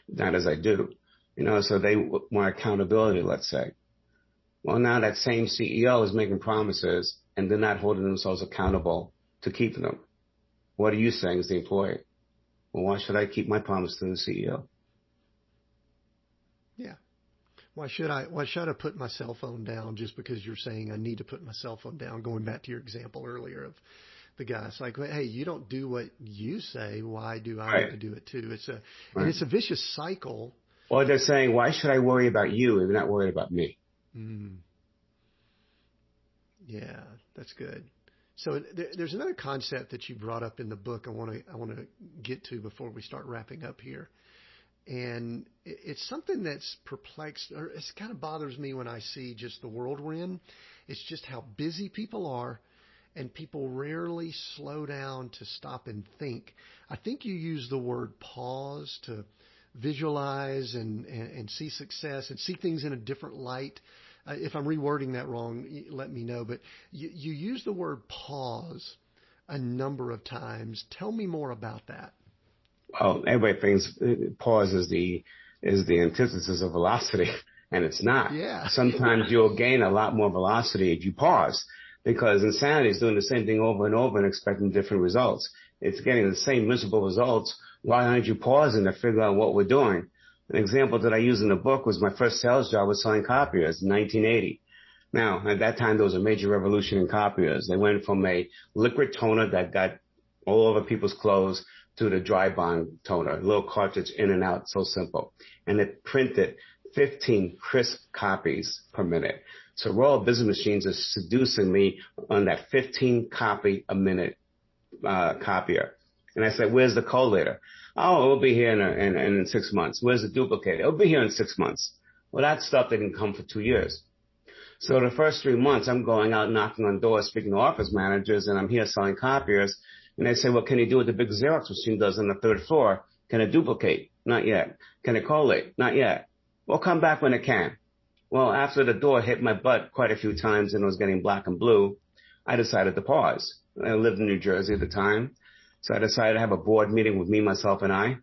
not as I do. So they want accountability, let's say. Well, now that same CEO is making promises and they're not holding themselves accountable to keep them. What are you saying as the employee? Well, why should I keep my promise to the CEO? Yeah. Why should I put my cell phone down just because you're saying I need to put my cell phone down? Going back to your example earlier of the guy, it's like, hey, you don't do what you say. Why do I have to do it too? And it's a vicious cycle. Or they're saying, why should I worry about you if you're not worried about me? Mm. Yeah, that's good. So there's another concept that you brought up in the book I want to get to before we start wrapping up here. And it's something that's perplexed, or it kind of bothers me when I see just the world we're in. It's just how busy people are, and people rarely slow down to stop and think. I think you use the word pause to visualize and see success and see things in a different light. If I'm rewording that wrong, let me know. But you use the word pause a number of times. Tell me more about that. Well, everybody thinks pause is the antithesis of velocity, and it's not. Yeah. Sometimes you'll gain a lot more velocity if you pause, because insanity is doing the same thing over and over and expecting different results. It's getting the same miserable results. Why aren't you pausing to figure out what we're doing? An example that I use in the book was my first sales job was selling copiers in 1980. Now, at that time, there was a major revolution in copiers. They went from a liquid toner that got all over people's clothes to the dry bond toner, a little cartridge in and out, so simple. And it printed 15 crisp copies per minute. So Royal Business Machines is seducing me on that 15 copy a minute copier. And I said, where's the collator? Oh, it'll be here in 6 months. Where's the duplicator? It'll be here in 6 months. Well, that stuff didn't come for 2 years. So the first 3 months, I'm going out knocking on doors, speaking to office managers, and I'm here selling copiers. And they say, well, can you do what the big Xerox machine does on the third floor? Can it duplicate? Not yet. Can it collate? Not yet. Well, come back when it can. Well, after the door hit my butt quite a few times and it was getting black and blue, I decided to pause. I lived in New Jersey at the time. So I decided to have a board meeting with me, myself, and I.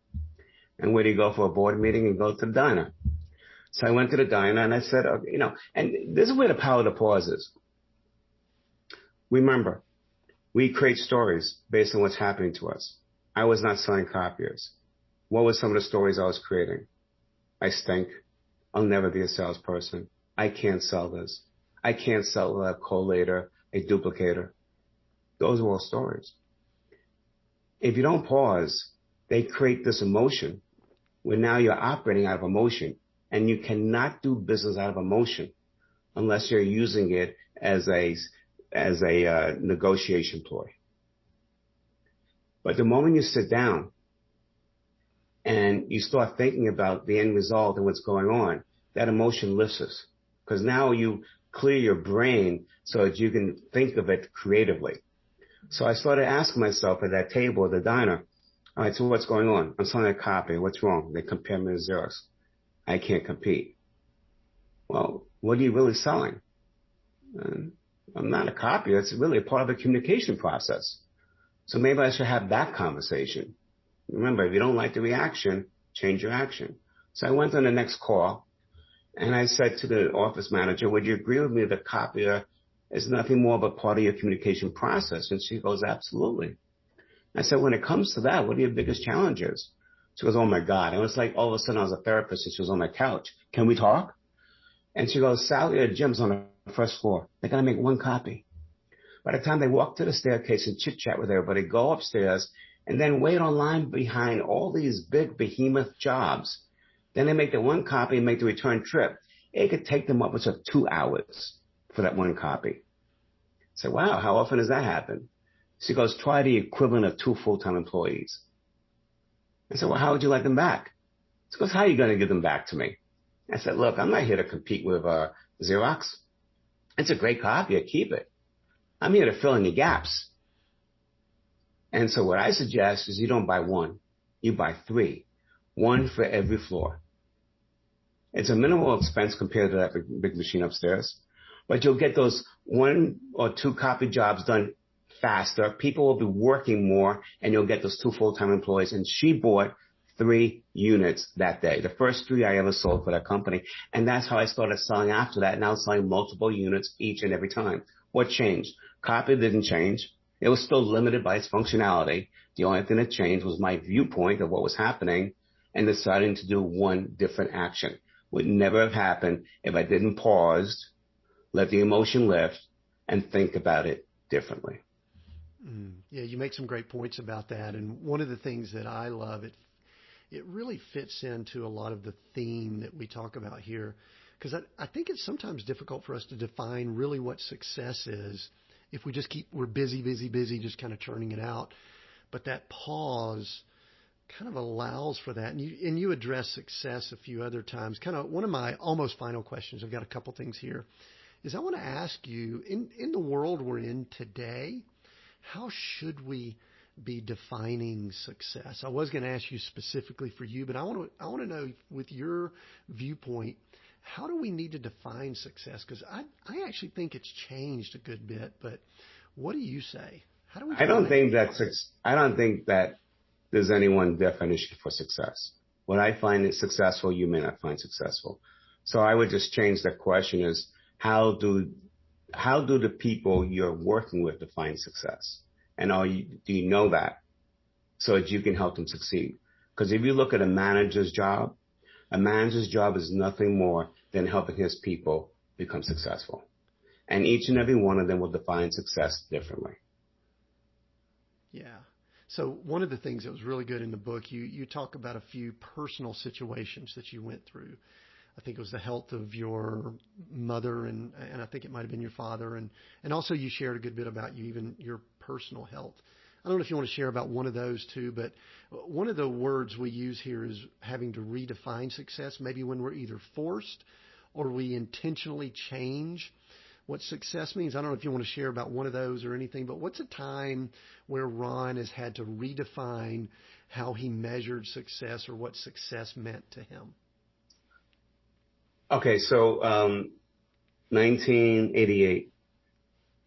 And where do you go for a board meeting? You go to the diner. So I went to the diner and I said, and this is where the power of the pause is. Remember, we create stories based on what's happening to us. I was not selling copiers. What were some of the stories I was creating? I stink. I'll never be a salesperson. I can't sell this. I can't sell a collator, a duplicator. Those are all stories. If you don't pause, they create this emotion where now you're operating out of emotion, and you cannot do business out of emotion unless you're using it as a negotiation ploy. But the moment you sit down and you start thinking about the end result and what's going on, that emotion lifts us, because now you clear your brain so that you can think of it creatively. So I started asking myself at that table at the diner, all right, so what's going on? I'm selling a copy. What's wrong? They compare me to Xerox. I can't compete. Well, what are you really selling? I'm not a copy. It's really a part of the communication process. So maybe I should have that conversation. Remember, if you don't like the reaction, change your action. So I went on the next call, and I said to the office manager, would you agree with me that copier is nothing more but part of your communication process? And she goes, absolutely. I said, when it comes to that, what are your biggest challenges? She goes, oh, my God. And it was like all of a sudden I was a therapist, and she was on my couch. Can we talk? And she goes, Sally or Jim's on the first floor. They got to make one copy. By the time they walk to the staircase and chit-chat with everybody, go upstairs, and then wait online behind all these big behemoth jobs. Then they make the one copy and make the return trip. It could take them upwards of 2 hours for that one copy. I said, wow, how often does that happen? She goes, try the equivalent of 2 full-time employees. I said, well, how would you like them back? She goes, how are you going to give them back to me? I said, look, I'm not here to compete with Xerox. It's a great copy. I keep it. I'm here to fill in the gaps. And so what I suggest is you don't buy one. You buy 3. 1 for every floor. It's a minimal expense compared to that big machine upstairs. But you'll get those 1 or 2 copy jobs done faster. People will be working more, and you'll get those 2 full-time employees. And she bought 3 units that day, the first 3 I ever sold for that company. And that's how I started selling after that, now selling multiple units each and every time. What changed? Copy didn't change. It was still limited by its functionality. The only thing that changed was my viewpoint of what was happening and deciding to do one different action. Would never have happened if I didn't pause, let the emotion lift, and think about it differently. Yeah, you make some great points about that. And one of the things that I love, it really fits into a lot of the theme that we talk about here, because I think it's sometimes difficult for us to define really what success is if we just we're busy, just kind of churning it out. But that pause kind of allows for that. And you address success a few other times. Kind of one of my almost final questions, I've got a couple things here, is I want to ask you, in the world we're in today, how should we be defining success? I was going to ask you specifically for you, but I want to know, with your viewpoint, how do we need to define success? Because I actually think it's changed a good bit, but what do you say? How do we? I don't think that there's any one definition for success. What I find is successful, you may not find successful. So I would just change the question is, how do the people you're working with define success? And do you know that so that you can help them succeed? Because if you look at a manager's job is nothing more than helping his people become successful. And each and every one of them will define success differently. Yeah. So one of the things that was really good in the book, you talk about a few personal situations that you went through. I think it was the health of your mother, and I think it might have been your father. And also you shared a good bit about even your personal health. I don't know if you want to share about one of those two, but one of the words we use here is having to redefine success, maybe when we're either forced or we intentionally change what success means. I don't know if you want to share about one of those or anything, but what's a time where Ron has had to redefine how he measured success or what success meant to him? Okay, so 1988,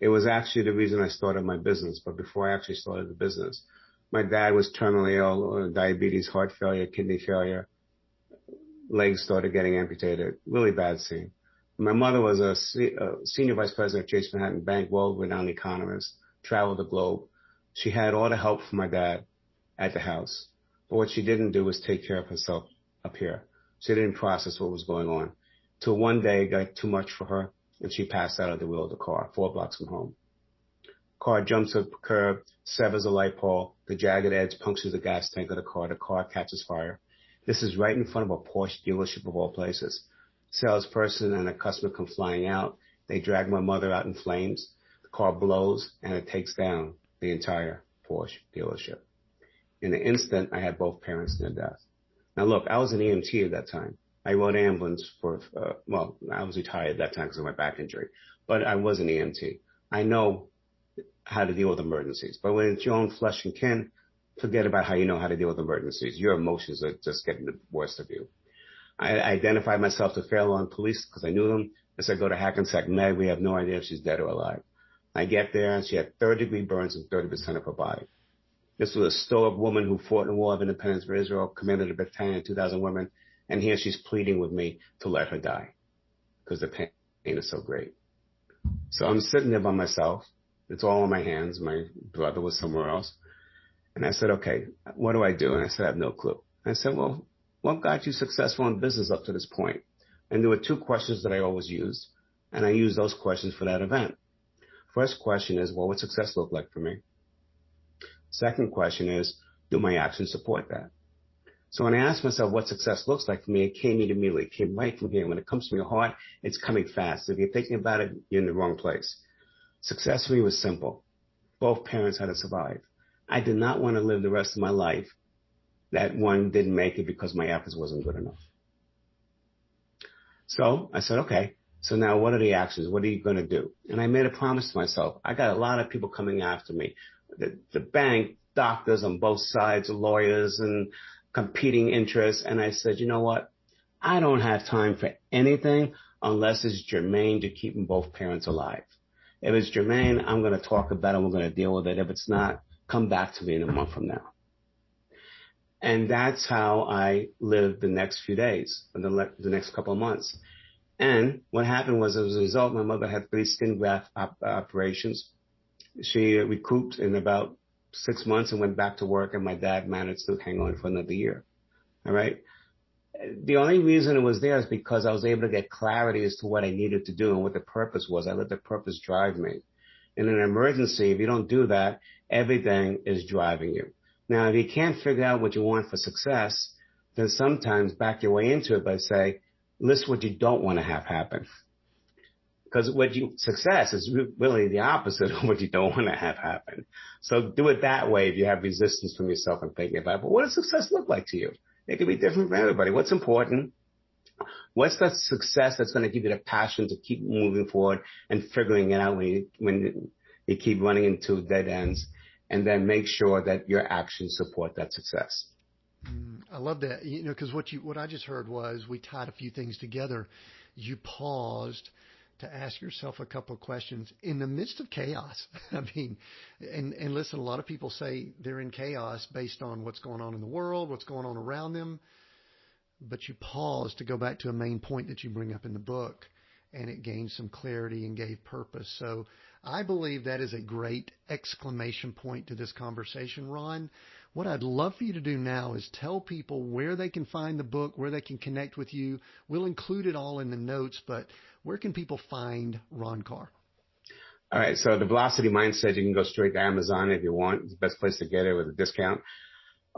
it was actually the reason I started my business. But before I actually started the business, my dad was terminally ill, diabetes, heart failure, kidney failure, legs started getting amputated, really bad scene. My mother was a senior vice president of Chase Manhattan Bank, world-renowned economist, traveled the globe. She had all the help from my dad at the house. But what she didn't do was take care of herself up here. She didn't process what was going on. Till one day it got too much for her, and she passed out at the wheel of the car, 4 blocks from home. Car jumps up the curb, severs a light pole, the jagged edge punctures the gas tank of the car catches fire. This is right in front of a Porsche dealership of all places. Salesperson and a customer come flying out. They drag my mother out in flames. The car blows, and it takes down the entire Porsche dealership. In an instant, I had both parents near death. Now, look, I was an EMT at that time. I rode ambulance for, I was retired at that time because of my back injury, but I was an EMT. I know how to deal with emergencies, but when it's your own flesh and kin, forget about how you know how to deal with emergencies. Your emotions are just getting the worst of you. I identified myself to Fair Lawn Police because I knew them. I said, go to Hackensack Med. We have no idea if she's dead or alive. I get there, and she had third-degree burns in 30% of her body. This was a stoic woman who fought in the War of Independence for Israel, commanded a battalion of 2,000 women, and here she's pleading with me to let her die because the pain is so great. So I'm sitting there by myself. It's all in my hands. My brother was somewhere else. And I said, okay, what do I do? And I said, I have no clue. And I said, well, what got you successful in business up to this point? And there were 2 questions that I always used, and I used those questions for that event. First question is, what would success look like for me? Second question is, do my actions support that? So when I asked myself what success looks like for me, it came immediately. It came right from here. When it comes from your heart, it's coming fast. If you're thinking about it, you're in the wrong place. Success for me was simple. Both parents had to survive. I did not want to live the rest of my life that one didn't make it because my efforts wasn't good enough. So I said, okay, so now what are the actions? What are you going to do? And I made a promise to myself. I got a lot of people coming after me. The bank, doctors on both sides, lawyers and competing interests. And I said, you know what? I don't have time for anything unless it's germane to keeping both parents alive. If it's germane, I'm going to talk about it and we're going to deal with it. If it's not, come back to me in a month from now. And that's how I lived the next few days, the next couple of months. And what happened was, as a result, my mother had 3 skin graft operations. She recouped in about 6 months and went back to work, and my dad managed to hang on for another year. All right. The only reason it was there is because I was able to get clarity as to what I needed to do and what the purpose was. I let the purpose drive me. In an emergency, if you don't do that, everything is driving you. Now, if you can't figure out what you want for success, then sometimes back your way into it by say, list what you don't want to have happen. Because success is really the opposite of what you don't want to have happen. So do it that way if you have resistance from yourself and thinking about it. But what does success look like to you? It can be different for everybody. What's important? What's the success that's going to give you the passion to keep moving forward and figuring it out when you keep running into dead ends? And then make sure that your actions support that success. I love that. Because what I just heard was we tied a few things together. You paused to ask yourself a couple of questions in the midst of chaos. I mean, and listen, a lot of people say they're in chaos based on what's going on in the world, what's going on around them. But you paused to go back to a main point that you bring up in the book, and it gained some clarity and gave purpose. So I believe that is a great exclamation point to this conversation, Ron. What I'd love for you to do now is tell people where they can find the book, where they can connect with you. We'll include it all in the notes, but where can people find Ron Karr? All right. So the Velocity Mindset, you can go straight to Amazon if you want. It's the best place to get it with a discount.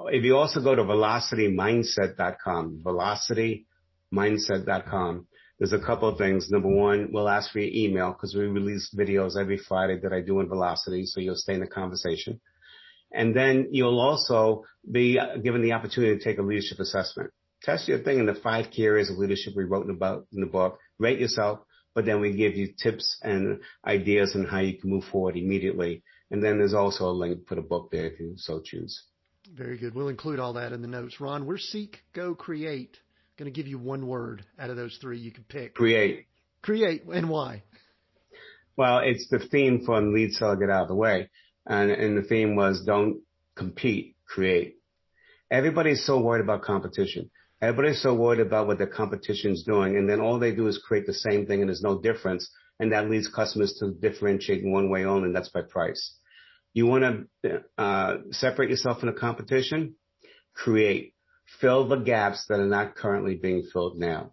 If you also go to velocitymindset.com, velocitymindset.com, there's a couple of things. Number one, we'll ask for your email because we release videos every Friday that I do in Velocity, so you'll stay in the conversation. And then you'll also be given the opportunity to take a leadership assessment. Test your thing in the 5 key areas of leadership we wrote about in the book. rate yourself, but then we give you tips and ideas on how you can move forward immediately. And then there's also a link for the book there if you so choose. Very good. We'll include all that in the notes. Ron, we're Seek, Go, Create. Going to give you one word out of those three you can pick. Create. Create, and why? Well, it's the theme from Lead Seller Get Out of the Way. And the theme was don't compete, create. Everybody's so worried about competition. Everybody's so worried about what their competition's doing. And then all they do is create the same thing and there's no difference. And that leads customers to differentiate in one way only, and that's by price. You want to separate yourself from the competition? Create. Fill the gaps that are not currently being filled now.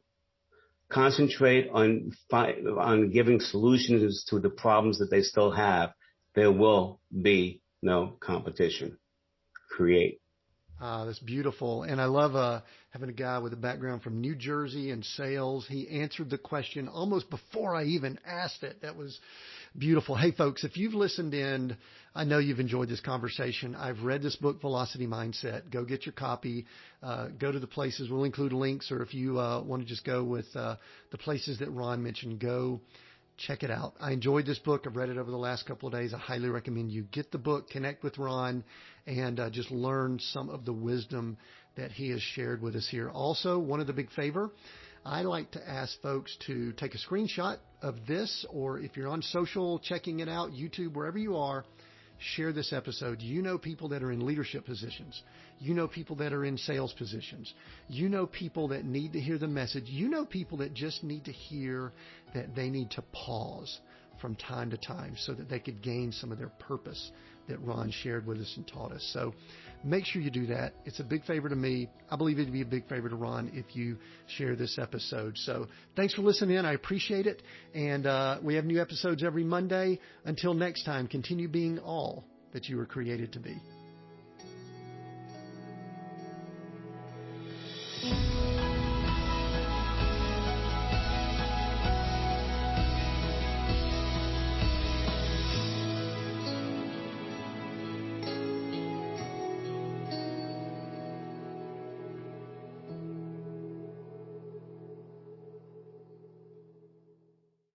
Concentrate on giving solutions to the problems that they still have. There will be no competition. Create. That's beautiful. And I love having a guy with a background from New Jersey in sales. He answered the question almost before I even asked it. That was beautiful. Hey, folks, if you've listened in, I know you've enjoyed this conversation. I've read this book, Velocity Mindset. Go get your copy. Go to the places. We'll include links, or if you want to just go with the places that Ron mentioned, go check it out. I enjoyed this book. I've read it over the last couple of days. I highly recommend you get the book, connect with Ron, and just learn some of the wisdom that he has shared with us here. Also, one of the big favor, I like to ask folks to take a screenshot of this, or if you're on social, checking it out, YouTube, wherever you are, share this episode. You know people that are in leadership positions. You know people that are in sales positions. You know people that need to hear the message. You know people that just need to hear that they need to pause from time to time so that they could gain some of their purpose that Ron shared with us and taught us. So make sure you do that. It's a big favor to me. I believe it'd be a big favor to Ron if you share this episode. So thanks for listening in. I appreciate it. And we have new episodes every Monday. Until next time, continue being all that you were created to be.